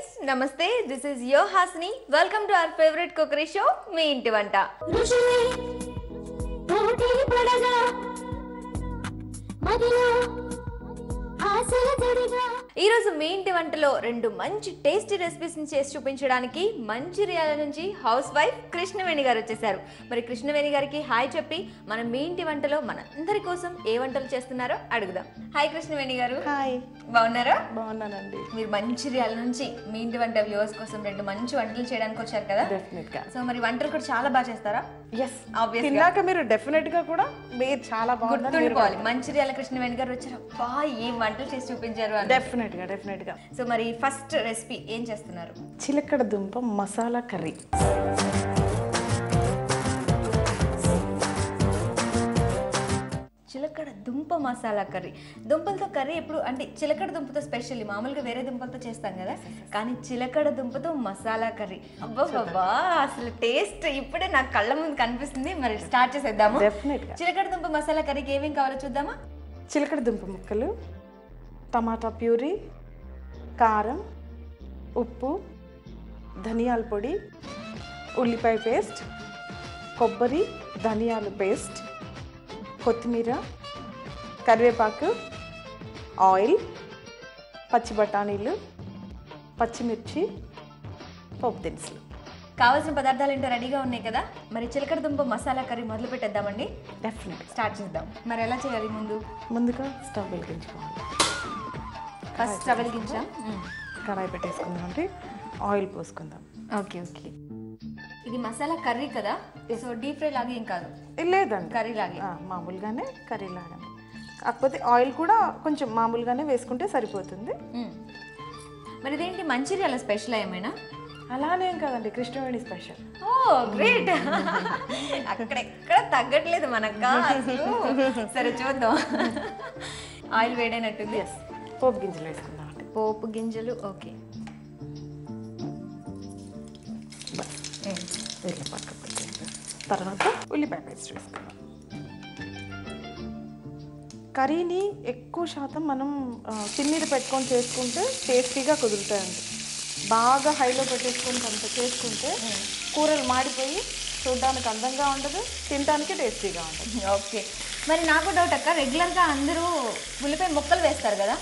friends, Namaste. This is your Hasni. Welcome to our favorite cookery show, Me Inti Vanta. ఈ రోజు మీ ఇంటి వంటలో రెండు మంచి టేస్టీ రెసిపీస్ ని చేసి చూపించడానికి మంచిర్యాల నుంచి హౌస్ వైఫ్ కృష్ణవేణి గారు వచ్చేసారు. మరి కృష్ణవేణి గారికి హాయ్ చెప్పి మనం మీ ఇంటి వంటలో మనందరి కోసం ఏ వంటలు చేస్తున్నారో అడుగుదాం. హాయ్ కృష్ణవేణి గారు. హాయ్. బాగున్నారా? బాగున్నానండి. మీరు మంచిర్యాల నుంచి మీ ఇంటి వంట వ్యూవర్స్ కోసం రెండు మంచి వంటలు చేయడానికి వచ్చారు కదా? డెఫినెట్ గా. సో మరి వంటలు కూడా చాలా బాగా చేస్తారా? yes obviously. తిన్నాక మీరు డెఫినెట్ గా కూడా మీరు చాలా బాగుంది గుర్తుండిపోవాలి. మంచిర్యాల కృష్ణవేణి గారు వచ్చారు, అబ్బా ఏం వంటలు చేసి చూపించారు అని. డెఫినెట్ గా. సో మరి ఫస్ట్ రెసిపీ ఏం చేస్తున్నారు? చిలకడ దుంప మసాలా కర్రీ. చిలకడ దుంప మసాలా కర్రీ. దుంపలతో కర్రీ ఎప్పుడు అంటే చిలకడ దుంపతో స్పెషల్లీ మామూలుగా వేరే దుంపలతో చేస్తాం కదా, కానీ చిలకడ దుంపతో మసాలా కర్రీ, అబ్బా అసలు టేస్ట్ ఇప్పుడే నాకు కళ్ళ ముందు కనిపిస్తుంది. మరి స్టార్ట్ చేసేద్దాము. చిలకడ దుంప మసాలా కర్రీకి ఏమేమి కావాలో చూద్దామా? చిలకడ దుంప ముక్కలు, టమాటా ప్యూరీ, కారం, ఉప్పు, ధనియాల పొడి, ఉల్లిపాయ పేస్ట్, కొబ్బరి ధనియాల పేస్ట్, కొత్తిమీర, కరివేపాకు, ఆయిల్, పచ్చి బఠానీలు, పచ్చిమిర్చి, పప్పు దినుసులు. కావాల్సిన పదార్థాలు ఏంటో రెడీగా ఉన్నాయి కదా, మరి చిలకడ దుంప మసాలా కర్రీ మొదలు పెట్టేద్దామండి. డెఫినెట్ స్టార్ట్ చేద్దాం. మరి ఎలా చేయాలి? ముందుగా స్టవ్ వెలిగించుకోవాలి. ఫస్ట్ స్టవ్ వెలిగించాం, కడాయి పెట్టేసుకుందాం. అంటే ఆయిల్ పోసుకుందాం. ఓకే. ఇది మసాలా కర్రీ కదా, సో డీప్ ఫ్రై లాగా ఏం కాదు? లేదండి, కర్రీ లాగే, మామూలుగానే కర్రీ లాగానే. కాకపోతే ఆయిల్ కూడా కొంచెం మామూలుగానే వేసుకుంటే సరిపోతుంది. మరి ఇదేంటి మంచిర్యాల స్పెషల్ ఏమైనా? అలానేం కాదండి, కృష్ణవేణి స్పెషల్. ఓ గ్రేట్. అక్కడెక్కడ తగ్గట్లేదు మనకు. సరే చూద్దాం. ఆయిల్ వేడైనట్టుంది. పోపు గింజలు వేసుకుందాం. పోపు గింజలు, ఓకే. పక్కకు పెట్టేసి తర్వాత ఉల్లిపాయ పేస్ట్ వేసుకుందాం. కర్రీని ఎక్కువ శాతం మనం చిన్నీరు పెట్టుకొని చేసుకుంటే టేస్టీగా కుదురుతాయండి. బాగా హైలో పెట్టేసుకుంటే అంత చేసుకుంటే కూరలు మాడిపోయి చూడడానికి అందంగా ఉండదు, తినడానికి టేస్టీగా ఉంటుంది. ఓకే. మరి నాకు డౌట్ అక్క, రెగ్యులర్గా అందరూ ఉల్లిపాయ ముక్కలు వేస్తారు కదా,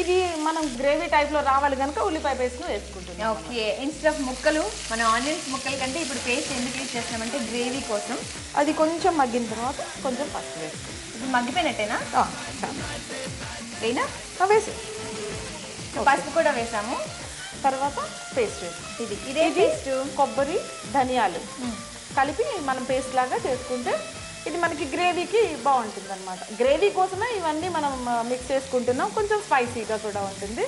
ఇది మనం గ్రేవీ టైప్లో రావాలి కనుక ఉల్లిపాయ పేస్ట్ను వేసుకుంటున్నాం. ఓకే. ఇన్స్టెడ్ ఆఫ్ ముక్కలు మనం ఆనియన్స్ ముక్కల కంటే ఇప్పుడు పేస్ట్ ఎందుకు యూజ్ చేస్తామంటే గ్రేవీ కోసం. అది కొంచెం మగ్గిన తర్వాత కొంచెం పసుపు వేసుకుంటాం. ఇప్పుడు మగ్గిపోయినట్టేనా? వేనా? వేసి పసుపు కూడా వేసాము. తర్వాత పేస్ట్ వేసాం. ఇదే పేస్ట్ కొబ్బరి ధనియాలు కలిపి మనం పేస్ట్ లాగా చేసుకుంటే ఇది మనకి గ్రేవీకి బాగుంటుంది అనమాట. గ్రేవీ కోసమే ఇవన్నీ మనం మిక్స్ చేసుకుంటున్నాం. కొంచెం స్పైసీగా కూడా ఉంటుంది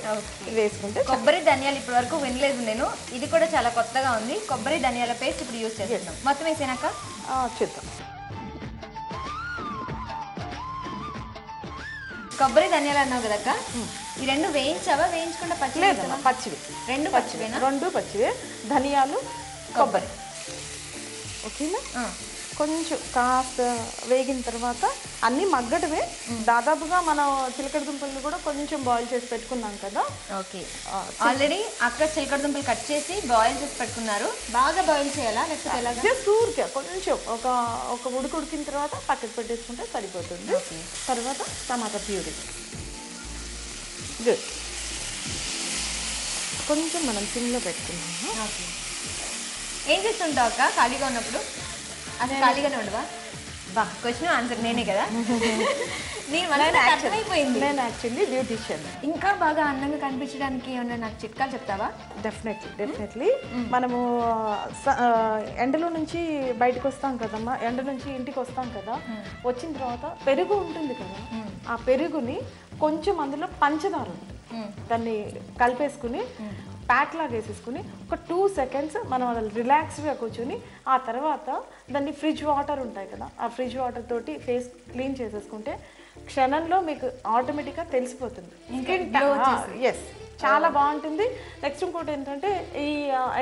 వేసుకుంటే. కొబ్బరి ధనియాలు ఇప్పటి వరకు వినలేదు నేను, ఇది కూడా చాలా కొత్తగా ఉంది. కొబ్బరి ధనియాల పేస్ట్ ఇప్పుడు యూజ్ చేస్తున్నాం. మొత్తం వేసాక చూద్దాం. కొబ్బరి ధనియాలు అన్నావు కదక్క, ఈ రెండు వేయించావా? వేయించకుండా పచ్చివి. రెండు పచ్చివేనా? రెండు పచ్చివే. ధనియాలు, కొబ్బరి. ఓకేనా? కొంచెం కాస్త వేగిన తర్వాత అన్నీ మగ్గటమే. దాదాపుగా మనం చిలకడ దుంపలు కూడా కొంచెం బాయిల్ చేసి పెట్టుకున్నాం కదా. ఓకే. ఆల్రెడీ అక్కడ చిలకడ దుంపలు కట్ చేసి బాయిల్ చేసి పెట్టుకున్నారు. బాగా బాయిల్ చేయాలా లేకపోతే ఎలా? జస్ట్ ఊరికే కొంచెం ఒక ఉడికిన తర్వాత పక్కకు పెట్టేసుకుంటే సరిపోతుంది. తర్వాత టమాటా ప్యూరీ. గుడ్. కొంచెం మనం సిమ్లో పెట్టుకున్నాము. ఓకే. ఏం చేస్తుంటావు అక్క ఖాళీగా ఉన్నప్పుడు? అసలు ఖాళీగానే ఉండవా? క్వశ్చన్ ఆన్సర్ నేనే కదా. నేను యాక్చువల్లీ బ్యూటిషియన్. ఇంకా బాగా అందంగా కనిపించడానికి ఏమన్నా నాకు చిట్కాలు చెప్తావా? డెఫినెట్లీ. మనము ఎండలో నుంచి బయటకు వస్తాం కదమ్మా, ఎండ నుంచి ఇంటికి వస్తాం కదా, వచ్చిన తర్వాత పెరుగు ఉంటుంది కదా, ఆ పెరుగుని కొంచెం అందులో పంచదార ఉంటుంది, దాన్ని కలిపేసుకుని ప్యాక్ లాగా వేసేసుకుని ఒక 2 seconds మనం అది రిలాక్స్డ్గా కూర్చొని ఆ తర్వాత దాన్ని ఫ్రిడ్జ్ వాటర్ ఉంటాయి కదా, ఆ ఫ్రిడ్జ్ వాటర్ తోటి ఫేస్ క్లీన్ చేసేసుకుంటే క్షణంలో మీకు ఆటోమేటిక్గా తెలిసిపోతుంది. ఎస్, చాలా బాగుంటుంది. నెక్స్ట్ ఇంకోటి ఏంటంటే ఈ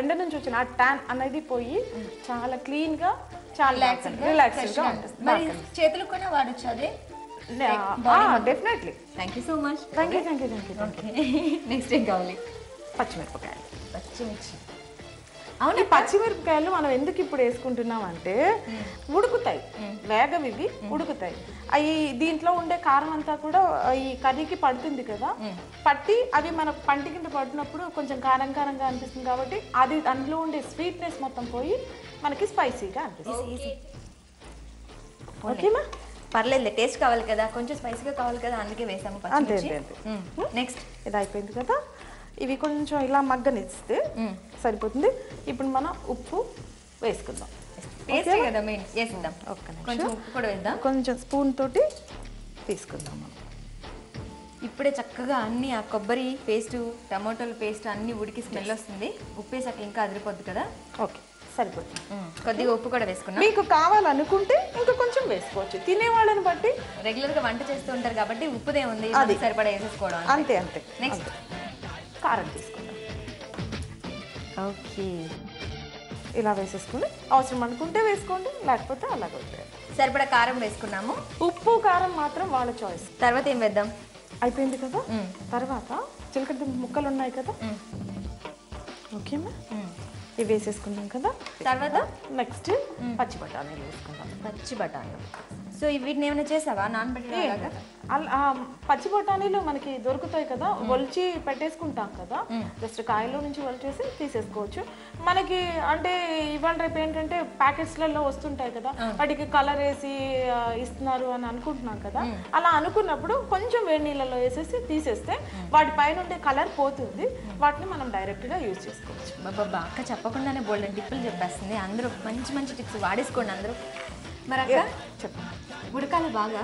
ఎండ నుంచి వచ్చిన ఆ ట్యాన్ అనేది పోయి చాలా క్లీన్గా చాలా రిలాక్స్డ్గా ఉంటుంది. చేతులకు కూడా వాడచ్చు అదే? Definitely. Thank you so much. Thank you. Next ఏం కావాలి? పచ్చిమిరపకాయలు. పచ్చిమిర్చి. అవును, ఈ పచ్చిమిరపకాయలు మనం ఎందుకు ఇప్పుడు వేసుకుంటున్నాం అంటే ఉడుకుతాయి, వేగవి ఇవి ఉడుకుతాయి. అవి దీంట్లో ఉండే కారం అంతా కూడా ఈ కర్రీకి పడుతుంది కదా, పట్టి అవి మన పంటి కింద పడినప్పుడు కొంచెం కారం కారంగా అనిపిస్తుంది కాబట్టి అది అందులో ఉండే స్వీట్నెస్ మొత్తం పోయి మనకి స్పైసీగా అనిపిస్తుంది. ఓకేనా? పర్లేదు, టేస్ట్ కావాలి కదా, కొంచెం స్పైసీగా కావాలి కదా, అందుకే వేసాము పచ్చిమిర్చి. నెక్స్ట్ ఇది అయిపోయింది కదా, ఇవి కొంచెం ఇలా మగ్గనిస్తే సరిపోతుంది. ఇప్పుడు మనం ఉప్పు వేసుకుందాం. టేస్ట్ కదా మెయిన్, వేసుకుందాం. కొంచెం ఉప్పు కూడా వేద్దాం, కొంచెం స్పూన్ తోటి తీసుకుందాం మనం. ఇప్పుడే చక్కగా అన్ని ఆ కొబ్బరి పేస్టు, టమాటోల పేస్ట్ అన్ని ఉడికి స్మెల్ వస్తుంది. ఉప్పు వేసాక ఇంకా అదిరిపోద్ది కదా. ఓకే, సరిపోతుంది. కొద్దిగా ఉప్పు కూడా వేసుకున్నాం. మీకు కావాలనుకుంటే ఇంకా కొంచెం వేసుకోవచ్చు, తినేవాళ్ళని బట్టి. రెగ్యులర్గా వంట చేస్తూ ఉంటారు కాబట్టి ఉప్పుదే ఉంది, అది సరిపడా వేసేసుకోవడం. అంతే అంతే. నెక్స్ట్ కారం తీసుకుందాం. ఓకే, ఇలా వేసేసుకుని అవసరం అనుకుంటే వేసుకోండి, లేకపోతే అలాగే వదిలేయాలి. సరిపడా కారం వేసుకున్నాము. ఉప్పు కారం మాత్రం వాళ్ళ చాయిస్. తర్వాత ఏం వేద్దాం? అయిపోయింది కదా. తర్వాత చిలకడ ముక్కలు ఉన్నాయి కదా, ఓకేనా, ఇవి వేసేసుకున్నాం కదా. తర్వాత నెక్స్ట్ పచ్చి బఠానీలు వేసుకుందాం. పచ్చి బఠానీలు. సో వీటిని ఏమైనా చేసావా నానబెట్టేలాగా? పచ్చి బఠానీలు మనకి దొరుకుతాయి కదా, ఒలిచి పెట్టేసుకుంటాం కదా, జస్ట్ కాయలో నుంచి ఒలిచేసి తీసేసుకోవచ్చు. మనకి అంటే ఇవాళ రేపు ఏంటంటే ప్యాకెట్స్లలో వస్తుంటాయి కదా, వాటికి కలర్ వేసి ఇస్తున్నారు అని అనుకుంటున్నాం కదా. అలా అనుకున్నప్పుడు కొంచెం వేడి నీళ్ళలో వేసేసి తీసేస్తే వాటి పైన ఉండే కలర్ పోతుంది, వాటిని మనం డైరెక్ట్గా యూజ్ చేసుకోవచ్చు. బాబా, అక్క చెప్పకుండానే బోల్డెన్ టిప్పులు చెప్పేస్తుంది. అందరూ మంచి మంచి టిప్స్ వాడేసుకోండి అందరూ. మరి అక్క చెప్పండి, ఉడకాలి బాగా.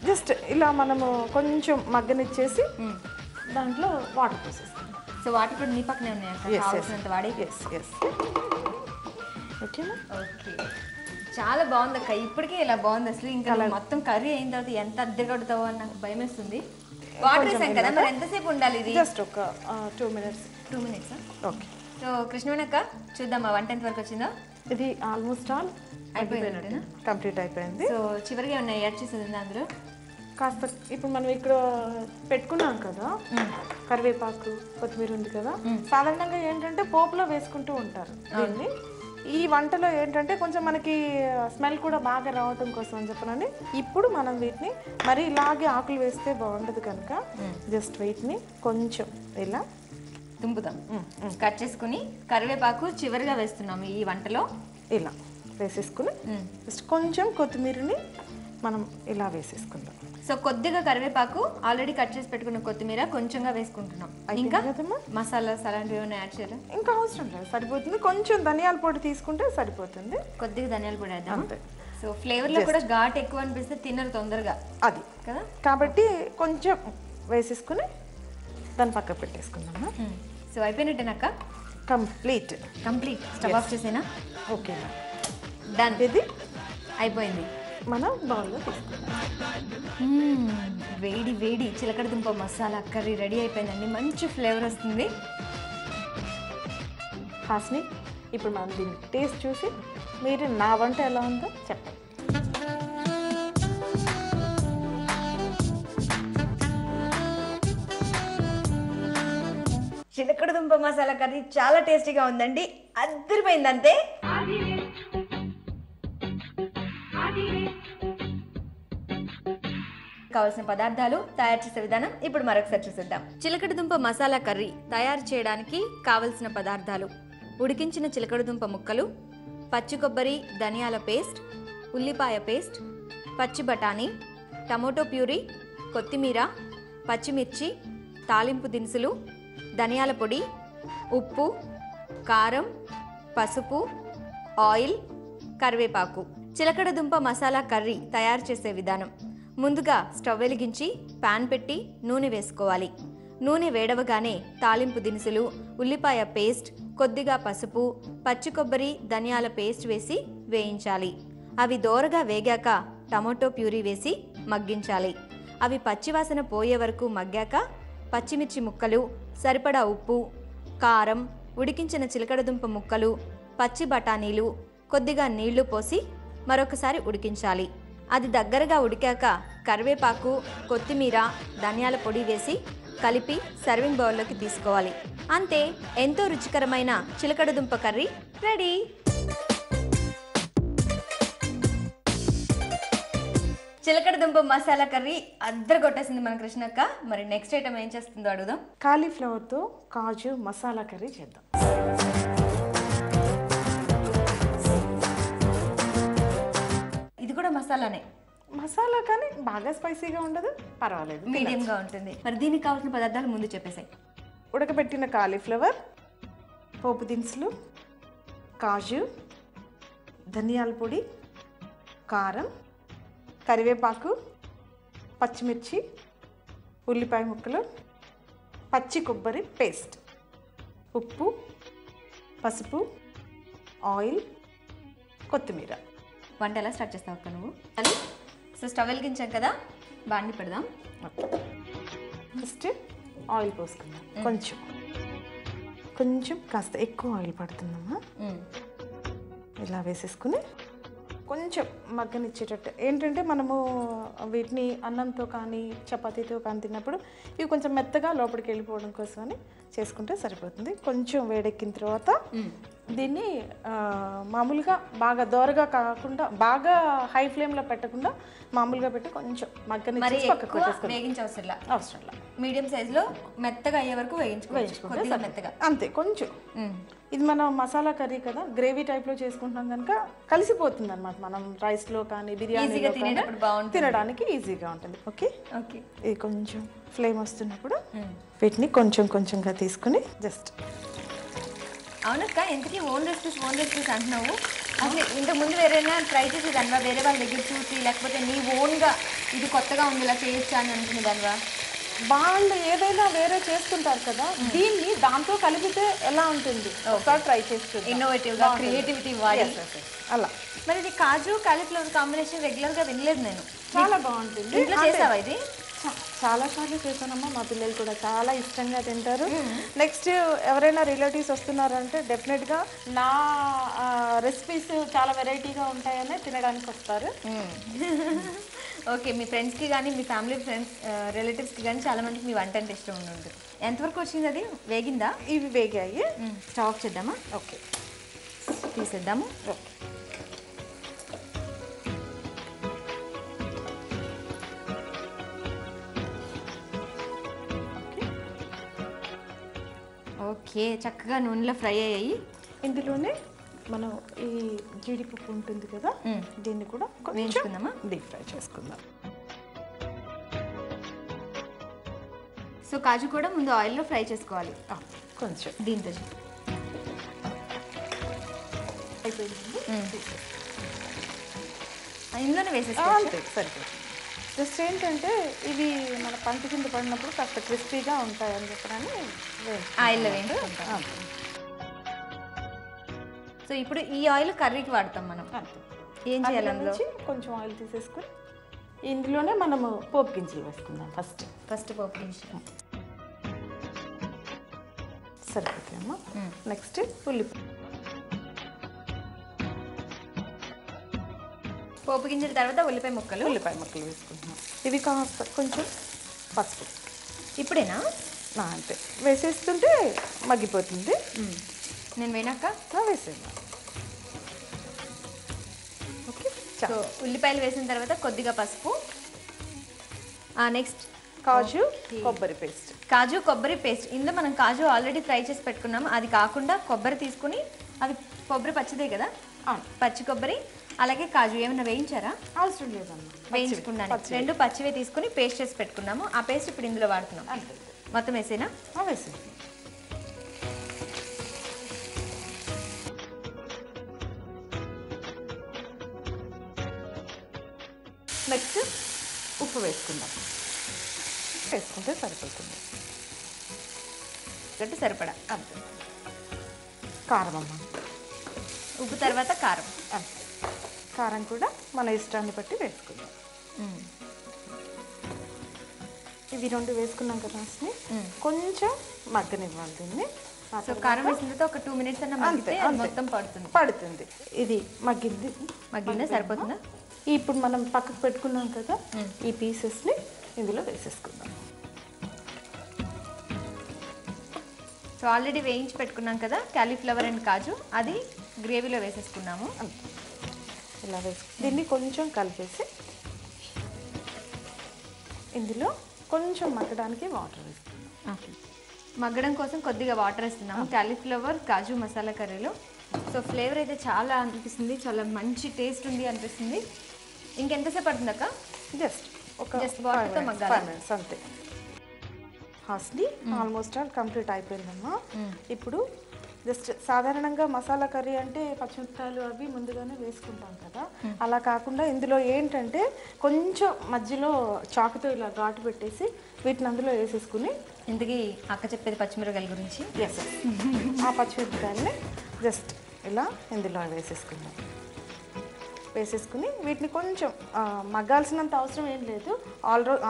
జస్ట్ ఇలా మనము కొంచెం మగ్గనిచ్చేసి దాంట్లో వాటర్ పోసేస్తాం. సో వాటర్ కూడా నీ పక్కనే ఉన్నాయి కావాల్సినంత వాడే. ఓకేనా? ఓకే, చాలా బాగుంది అక్క. ఇప్పటికే ఇలా బాగుంది అసలు. ఇంకా మొత్తం కర్రీ అయిన తర్వాత ఎంత అద్దెగడుతావో అని నాకు భయం వేస్తుంది. వాటర్ వేసాం కదా, మరి ఎంతసేపు ఉండాలి ఇది? జస్ట్ ఒక 2 minutes. 2 minutes. ఓకే. సో కృష్ణవేణక్క చూద్దామా వంట ఎంత వరకు వచ్చిందో? ఇది ఆల్మోస్ట్ ఆల్ అయిపోయింది, కంప్లీట్ అయిపోయింది. సో చివరిగా ఉన్నాయి యాడ్ చేసేది అందులో కాస్త. ఇప్పుడు మనం ఇక్కడ పెట్టుకున్నాం కదా కరివేపాకు, కొత్తిమీర ఉంది కదా, సాధారణంగా ఏంటంటే పోపులో వేసుకుంటూ ఉంటారు దీన్ని. ఈ వంటలో ఏంటంటే కొంచెం మనకి స్మెల్ కూడా బాగా రావటం కోసం అని చెప్పనని ఇప్పుడు మనం వీటిని మరి ఇలాగే ఆకులు వేస్తే బాగుండదు కనుక జస్ట్ వీటిని కొంచెం ఇలా దుంపుతాం. కట్ చేసుకుని కరివేపాకు చివరిగా వేస్తున్నాము ఈ వంటలో. ఇలా వేసేసుకుని జస్ట్ కొంచెం కొత్తిమీరని మనం ఇలా వేసేసుకుందాం. సో కొద్దిగా కరివేపాకు, ఆల్రెడీ కట్ చేసి పెట్టుకున్న కొత్తిమీర కొంచెంగా వేసుకుంటున్నాం. ఇంకా మసాలాస్ అలాంటివి ఏమైనా యాడ్ చేయాలి? ఇంకా అవసరం లేదు, సరిపోతుంది. కొంచెం ధనియాల పొడి తీసుకుంటే సరిపోతుంది. కొద్దిగా ధనియాల పొడి వేద్దాం. సో ఫ్లేవర్లో కూడా ఘాట్ ఎక్కువ అనిపిస్తే తినరు తొందరగా అది కదా, కాబట్టి కొంచెం వేసేసుకుని దాన్ని పక్కకు పెట్టేసుకుందాం. సో అయిపోయినట్టేనాక? కంప్లీట్. స్టవ్ ఆఫ్ చేసేనా? Okay, done. ఇది అయిపోయింది. మనం బౌల్లో తీసుకుందాం. వేడి వేడి చిలకడ దుంప మసాలా కర్రీ రెడీ అయిపోయిందండి. మంచి ఫ్లేవర్ వస్తుంది. హాస్ని, ఇప్పుడు మనం దీన్ని టేస్ట్ చూసి మీరు నా వంట ఎలా ఉందో చెప్పండి. చిలకడ దుంప మసాలా కర్రీ చాలా టేస్టీగా ఉందండి, అద్దరిపోయింది అంతే. కావాల్సిన పదార్థాలు, తయారు చేసే విధానం ఇప్పుడు మరొకసారి చూసేద్దాం. చిలకడ దుంప మసాలా కర్రీ తయారు చేయడానికి కావలసిన పదార్థాలు: ఉడికించిన చిలకడ దుంప ముక్కలు, పచ్చి కొబ్బరి ధనియాల పేస్ట్, ఉల్లిపాయ పేస్ట్, పచ్చి బఠానీ, టమోటో ప్యూరీ, కొత్తిమీర, పచ్చిమిర్చి, తాలింపు దినుసులు, ధనియాల పొడి, ఉప్పు, కారం, పసుపు, ఆయిల్, కరివేపాకు. చిలకడ దుంప మసాలా కర్రీ తయారు చేసే విధానం: ముందుగా స్టవ్ వెలిగించి పాన్ పెట్టి నూనె వేసుకోవాలి. నూనె వేడవగానే తాలింపు దినుసులు, ఉల్లిపాయ పేస్ట్, కొద్దిగా పసుపు, పచ్చి కొబ్బరి ధనియాల పేస్ట్ వేసి వేయించాలి. అవి దోరగా వేగాక టమోటో ప్యూరీ వేసి మగ్గించాలి. అవి పచ్చివాసన పోయే వరకు మగ్గాక పచ్చిమిర్చి ముక్కలు, సరిపడా ఉప్పు, కారం, ఉడికించిన చిలకడదుంప ముక్కలు, పచ్చి బఠానీలు, కొద్దిగా నీళ్లు పోసి మరొకసారి ఉడికించాలి. అది దగ్గరగా ఉడికాక కరివేపాకు, కొత్తిమీర, ధనియాల పొడి వేసి కలిపి సర్వింగ్ బౌల్లోకి తీసుకోవాలి. అంతే, ఎంతో రుచికరమైన చిలకడ దుంప కర్రీ రెడీ. చిలకడ దుంప మసాలా కర్రీ అద్దరు కొట్టేసింది మన కృష్ణక్క. మరి నెక్స్ట్ ఐటమ్ ఏం చేస్తుందో అడుగుదాం. కాలీఫ్లవర్తో కాజు మసాలా కర్రీ చేద్దాం. ఇది కూడా మసాలానే, మసాలా కానీ బాగా స్పైసీగా ఉండదు, పర్వాలేదు, మీడియంగా ఉంటుంది. మరి దీనికి కావాల్సిన పదార్థాలు ముందు చెప్పేసాయి. ఉడకబెట్టిన కాలీఫ్లవర్, పోపు దినుసులు, కాజు, ధనియాల పొడి, కారం, కరివేపాకు, పచ్చిమిర్చి, ఉల్లిపాయ ముక్కలు, పచ్చి కొబ్బరి పేస్ట్, ఉప్పు, పసుపు, ఆయిల్, కొత్తిమీర. వంట ఎలా స్టార్ట్ చేస్తావు అక్క నువ్వు? అది సో స్టవ్ వెలిగించాం కదా, బాండి పెడదాం. ఫస్ట్ ఆయిల్ పోసుకుందాం. కొంచెం కొంచెం కాస్త ఎక్కువ ఆయిల్ పడుతుందమ్మా. ఇలా వేసేసుకుని కొంచెం మగ్గనిచ్చేటట్టు. ఏంటంటే మనము వీటిని అన్నంతో కానీ చపాతీతో కానీ తిన్నప్పుడు ఇవి కొంచెం మెత్తగా లోపలికి వెళ్ళిపోవడం కోసమని చేసుకుంటే సరిపోతుంది. కొంచెం వేడెక్కిన తర్వాత దీన్ని మామూలుగా బాగా దోరగా కాకుండా బాగా హై ఫ్లేమ్లో పెట్టకుండా మామూలుగా పెట్టి కొంచెం మగ్గనిచ్చి పక్కకు వేగించవసరం అవసరంలా మీడియం సైజులో మెత్తగా అయ్యే వరకు వేయించుకుంటే మెత్తగా అంతే. కొంచెం ఇది మనం మసాలా కర్రీ కదా, గ్రేవీ టైప్లో చేసుకుంటున్నాం కనుక కలిసిపోతుంది అనమాట. మనం రైస్లో కానీ బిర్యానీలో తినడానికి ఈజీగా ఉంటుంది. Okay okay. ఇది కొంచెం ఫ్లేమ్ వస్తున్నప్పుడు వీటిని కొంచెం కొంచెంగా తీసుకుని జస్ట్. అవునక్క, ఎందుకు ఓన్ రెసిపీస్ అంటున్నావు? అసలు ఇంతకుముందు వేరేనా ట్రై చేసేదానివా? వేరే వాళ్ళ దగ్గర చూసి, లేకపోతే నీ ఓన్గా ఇది కొత్తగా ఉంది ఇలా చేయొచ్చా అని అనుకునేదానివా? వాళ్ళు ఏదైనా వేరే చేస్తుంటారు కదా, దీన్ని దాంతో కలిపితే ఎలా ఉంటుంది ఒకసారి ట్రై చేస్తుంది. ఇన్నోవేటివ్గా, క్రియేటివిటీ వాడి అలా. మరి ఇది కాజు కాలీఫ్లవర్ కాంబినేషన్ రెగ్యులర్గా వినలేదు నేను. చాలా బాగుంటుంది. ఇంట్లో చేసావా ఇది? చాలాసార్లు చేశానమ్మా. మా పిల్లలు కూడా చాలా ఇష్టంగా తింటారు. నెక్స్ట్ ఎవరైనా రిలేటివ్స్ వస్తున్నారంటే డెఫినెట్గా నా రెసిపీస్ చాలా వెరైటీగా ఉంటాయని తినడానికి వస్తారు. ఓకే, మీ ఫ్రెండ్స్కి కానీ మీ ఫ్యామిలీ ఫ్రెండ్స్ రిలేటివ్స్కి కానీ చాలా మందికి మీ వంట అంటే ఇష్టం ఉంటుంది. ఎంతవరకు వచ్చింది అది? వేగిందా? ఇవి వేగాయి. స్టవ్ ఆఫ్ చేద్దామా? ఓకే, తీసేద్దాము. ఓకే. ఓకే, చక్కగా నూనెలో ఫ్రై అయ్యాయి. ఇందులోనే మనం ఈ జీడిపప్పు ఉంటుంది కదా, దీన్ని కూడా వేయించుకుందామా? డీప్ ఫ్రై చేసుకుందాం. సో కాజు కూడా ముందు ఆయిల్లో ఫ్రై చేసుకోవాలి కొంచెం. దీంతో ఇందులోనే వేసేసుకోవాలి. సరిపోతుంది. జస్ట్ ఏంటంటే ఇవి మన పంట కింద పడినప్పుడు కాస్త క్రిస్పీగా ఉంటాయని చెప్పని ఆయిల్లో వేయించుకుంటాం. సో ఇప్పుడు ఈ ఆయిల్ కర్రీకి వాడతాం మనం. ఏం చేయాలి? అందులో కొంచెం ఆయిల్ తీసేసుకుని ఇందులోనే మనము పోపు గింజలు వేసుకుందాం. ఫస్ట్ పోపు గింజలు సరిపోతాయమ్మా. నెక్స్ట్ ఉల్లిపాయ, పోపు గింజల తర్వాత ఉల్లిపాయ ముక్కలు వేసుకుంటున్నాం. ఇవి కాస్త కొంచెం పసుపు. ఇప్పుడేనా? అంతే, వేసేస్తుంటే మగ్గిపోతుంది. నేను వేనాక వేసేద్దాం. ఓకే. సో ఉల్లిపాయలు వేసిన తర్వాత కొద్దిగా పసుపు. నెక్స్ట్ కాజు కొబ్బరి పేస్ట్. ఇందులో మనం కాజు ఆల్రెడీ ఫ్రై చేసి పెట్టుకున్నాము. అది కాకుండా కొబ్బరి తీసుకుని, అది కొబ్బరి పచ్చిదే కదా, పచ్చి కొబ్బరి అలాగే కాజు ఏమైనా వేయించారా? అవసరం లేదమ్మా, వేయించుకున్నాను. రెండు పచ్చివే తీసుకుని పేస్ట్ చేసి పెట్టుకున్నాము. ఆ పేస్ట్ ఇప్పుడు ఇందులో వాడుతున్నాం. మొత్తం వేసేనా? వేసే. నెక్స్ట్ ఉప్పు వేసుకుందాం. వేసుకుంటే సరిపోతుంది. గట్టి సరిపడా. అంతే. కారం అమ్మ. ఉప్పు తర్వాత కారం. కారం కూడా మన ఇష్టాన్ని బట్టి వేసుకుందాం. ఇవి రెండు వేసుకున్నాం కదా, కొంచెం మగ్గనివ్వాలి దీన్ని. సో కారం వేసిన తర్వాత ఒక 2 minutes అన్న మగ్గితే మొత్తం పడుతుంది. ఇది మగ్గిందా? సరిపోతుందా? ఇప్పుడు మనం పక్కకు పెట్టుకున్నాం కదా, ఈ పీసెస్ని ఇందులో వేసేసుకుందాం. సో ఆల్రెడీ వేయించి పెట్టుకున్నాం కదా క్యాలీఫ్లవర్ అండ్ కాజు, అది గ్రేవీలో వేసేసుకున్నాము. ఇలా దీన్ని కొంచెం కలిపేసి ఇందులో కొంచెం మగ్గడానికి వాటర్ వేసుకుందాం. మగ్గడం కోసం కొద్దిగా వాటర్ వేస్తున్నాము క్యాలీఫ్లవర్ కాజు మసాలా కర్రీలో. సో ఫ్లేవర్ అయితే చాలా అనిపిస్తుంది, చాలా మంచి టేస్ట్ ఉంది అనిపిస్తుంది. ఇంకెంతసేపు పడుతుంది అక్క? జస్ట్ వాటర్తో మగ్గాలి అంతే. హాస్ని ఆల్మోస్ట్ ఆల్ కంప్లీట్ అయిపోయిందమ్మా. ఇప్పుడు జస్ట్ సాధారణంగా మసాలా కర్రీ అంటే పచ్చిమిరపకాయలు అవి ముందుగానే వేసుకుంటాం కదా, అలా కాకుండా ఇందులో ఏంటంటే కొంచెం మధ్యలో చాకుతో ఇలా ఘాటు పెట్టేసి వీటిని అందులో వేసేసుకుని, ఇంతకీ అక్క చెప్పేది పచ్చిమిరపకాయల గురించి. ఎస్ ఆ పచ్చిమిరపకాయల్ని జస్ట్ ఇలా ఇందులో వేసేసుకుని వీటిని కొంచెం మగ్గాల్సినంత అవసరం ఏం లేదు,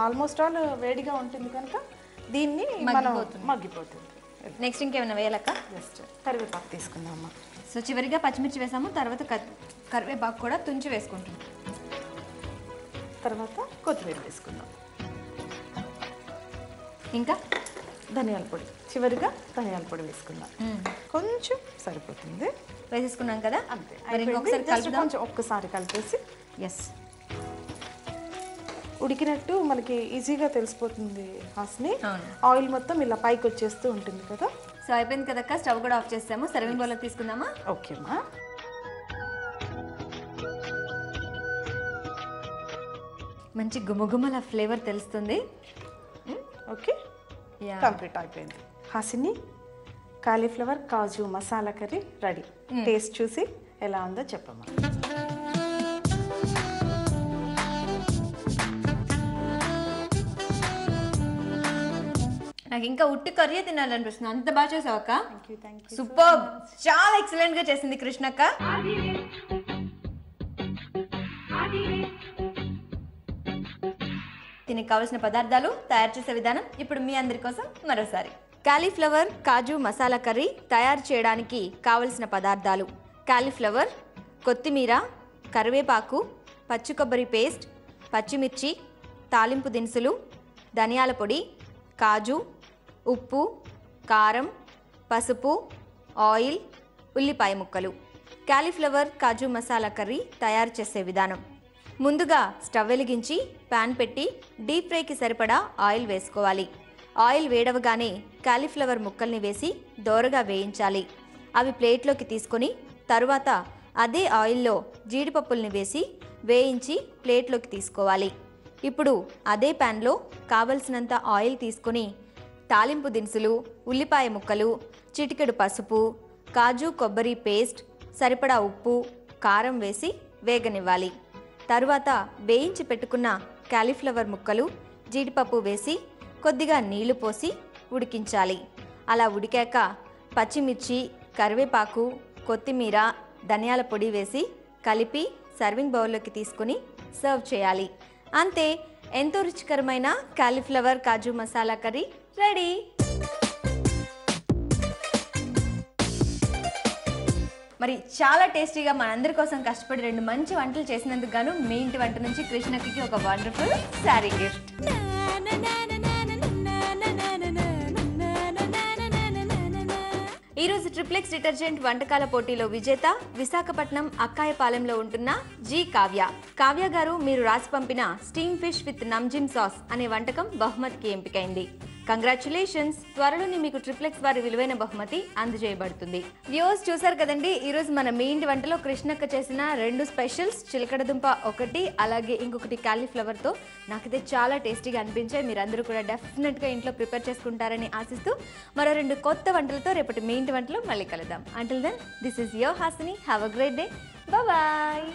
ఆల్మోస్ట్ ఆల్ వేడిగా ఉంటుంది కనుక దీన్ని మనం మగ్గిపోతుంది. నెక్స్ట్ ఇంకేమైనా వేయాలక్క? జస్ట్ కరివేపాకు తీసుకుందామా. సో చివరిగా పచ్చిమిర్చి వేసాము, తర్వాత కరివేపాకు కూడా తుంచి వేసుకుంటాం, తర్వాత కొత్తిమీర వేసుకుందాం, ఇంకా ధనియాల పొడి, చివరిగా ధనియాల పొడి వేసుకుందాం. కొంచెం సరిపోతుంది, వేసేసుకున్నాం కదా. అంతే, కొంచెం ఒక్కసారి కలిపేసి ఎస్ ఉడికినట్టు మనకి ఈజీగా తెలిసిపోతుంది హాస్ని. ఆయిల్ మొత్తం ఇలా పైకి వచ్చేస్తూ ఉంటుంది కదా. సో అయిపోయింది కదక్క, స్టవ్ కూడా ఆఫ్ చేస్తాము. సర్వింగ్ బౌల్లోకి తీసుకుందామా? ఓకేమా. మంచి గుమగుమల ఫ్లేవర్ తెలుస్తుంది. ఓకే, కంప్లీట్ అయిపోయింది. హాసిని కాలీఫ్లవర్ కాజు మసాలా కర్రీ రెడీ. టేస్ట్ చూసి ఎలా ఉందో చెప్పమ్మా. నాకు ఇంకా ఉట్టి కర్రీ తినాలనిపిస్తుంది, అంత బాగా చేసావు అక్క. సూపర్, చాలా ఎక్సలెంట్ గా చేసింది కృష్ణక్క. దీనికి కావలసిన పదార్థాలు, తయారు చేసే విధానం ఇప్పుడు మీ అందరి కోసం మరోసారి. కాలీఫ్లవర్ కాజు మసాలా కర్రీ తయారు చేయడానికి కావలసిన పదార్థాలు: కాలీఫ్లవర్, కొత్తిమీర, కరివేపాకు, పచ్చి కొబ్బరి పేస్ట్, పచ్చిమిర్చి, తాలింపు దినుసులు, ధనియాల పొడి, కాజు, ఉప్పు, కారం, పసుపు, ఆయిల్, ఉల్లిపాయ ముక్కలు. కాలీఫ్లవర్ కాజు మసాలా కర్రీ తయారు చేసే విధానం: ముందుగా స్టవ్ వెలిగించి పాన్ పెట్టి డీప్ ఫ్రైకి సరిపడా ఆయిల్ వేసుకోవాలి. ఆయిల్ వేడవగానే కాలీఫ్లవర్ ముక్కల్ని వేసి దోరగా వేయించాలి. అవి ప్లేట్లోకి తీసుకొని తరువాత అదే ఆయిల్లో జీడిపప్పుల్ని వేసి వేయించి ప్లేట్లోకి తీసుకోవాలి. ఇప్పుడు అదే ప్యాన్లో కావలసినంత ఆయిల్ తీసుకొని తాలింపు దినుసులు, ఉల్లిపాయ ముక్కలు, చిటికెడు పసుపు, కాజు కొబ్బరి పేస్ట్, సరిపడా ఉప్పు, కారం వేసి వేగనివ్వాలి. తరువాత వేయించి పెట్టుకున్న కాలీఫ్లవర్ ముక్కలు, జీడిపప్పు వేసి కొద్దిగా నీళ్లు పోసి ఉడికించాలి. అలా ఉడికాక పచ్చిమిర్చి, కరివేపాకు, కొత్తిమీర, ధనియాల పొడి వేసి కలిపి సర్వింగ్ బౌల్లోకి తీసుకుని సర్వ్ చేయాలి. అంతే, ఎంతో రుచికరమైన కాలీఫ్లవర్ కాజు మసాలా కర్రీ రెడీ. మరి చాలా టేస్టీగా మనందరి కోసం కష్టపడి 2 మంచి వంటలు చేసినందుకు గాను మీ ఇంటి వంట నుంచి కృష్ణకి ఒక వండర్ఫుల్ శారీ గిఫ్ట్. ఈరోజు ట్రిప్లెక్స్ డిటర్జెంట్ వంటకాల పోటీలో విజేత విశాఖపట్నం అక్కాయపాలెంలో ఉంటున్న జి కావ్య. కావ్య గారు, మీరు రాసి పంపిన స్టీమ్ ఫిష్ విత్ నమ్జిన్ సాస్ అనే వంటకం బహుమతికి ఎంపికైంది. కంగ్రాచులేషన్స్. త్వరలోనే మీకు ట్రిప్లెక్స్ వారి విలువైన బహుమతి అందజేయబడుతుంది. వ్యూవర్స్ చూసారు కదండి, ఈరోజు మన మీ ఇంటి వంటలో కృష్ణక్క చేసిన 2 స్పెషల్స్, చిలకడదుంప ఒకటి, అలాగే ఇంకొకటి కాలీఫ్లవర్తో నాకైతే చాలా టేస్టీగా అనిపించాయి. మీరందరూ కూడా డెఫినెట్గా ఇంట్లో ప్రిపేర్ చేసుకుంటారని ఆశిస్తూ మరో 2 కొత్త వంటలతో రేపటి మీ ఇంటి వంటలో మళ్ళీ కలుద్దాం. Until then, this is your Hasini. Have a great day. Bye.